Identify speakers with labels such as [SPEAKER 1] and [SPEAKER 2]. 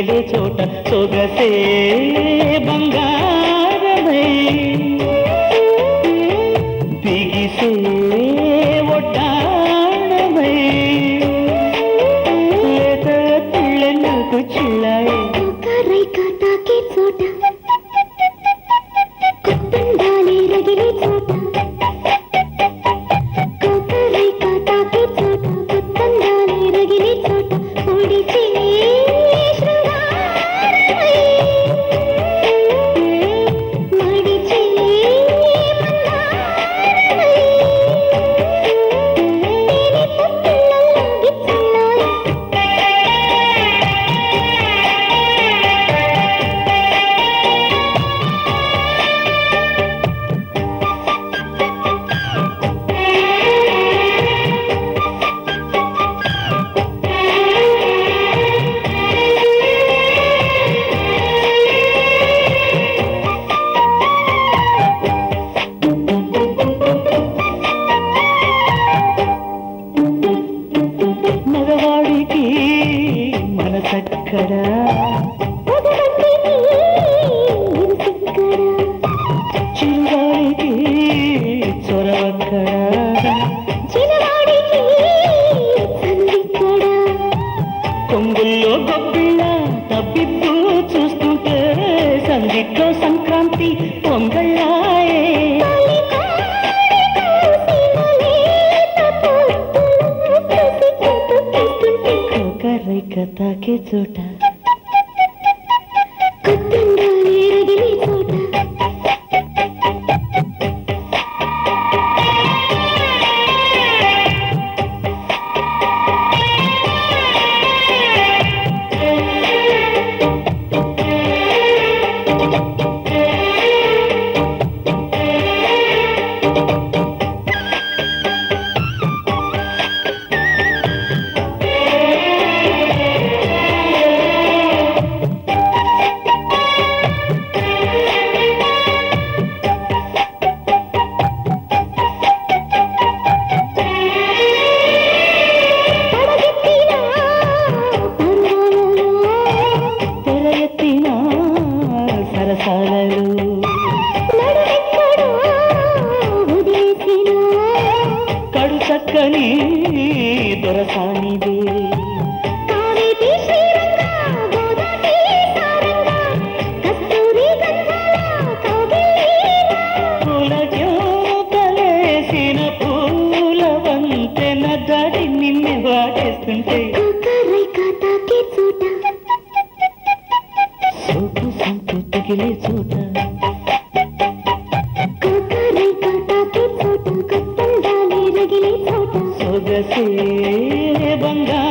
[SPEAKER 1] రగిలే చోట సొగసే బంగారమై బిగిసే ఒడ్డాణమై లేత తిళ్ళకు చిళ్ళాయి
[SPEAKER 2] రైక తాకే చోట కొత్తండాలే రగిలే చోట రైక తాకే చోట కొత్తండాలే రగిలే చోట ఒడిచే శృంగారమై మడిచే మందారమై తేనె పొట్టులలో గిచ్చన్నాయి
[SPEAKER 1] మగవాడికి మనసక్కడా చిరువాడికి చొరవక్కడా కొంగుల్లో గొప్పిళ్ళ తప్పిస్తూ చూస్తుంటే సందిట్లో సంక్రాంతి పొంగళ్ళాయే రైక తాకే చోట
[SPEAKER 2] కొత్తండాలే రగిలే చోట
[SPEAKER 1] తెరయెత్తిన సరసాలలు కడు చక్కని దొరసానిదే పూలకేసిన పూల వంతెన దడి నిన్ను వాటేస్తుంటే సోపు సంపు తగిలే చోట సొగసే బంగారమై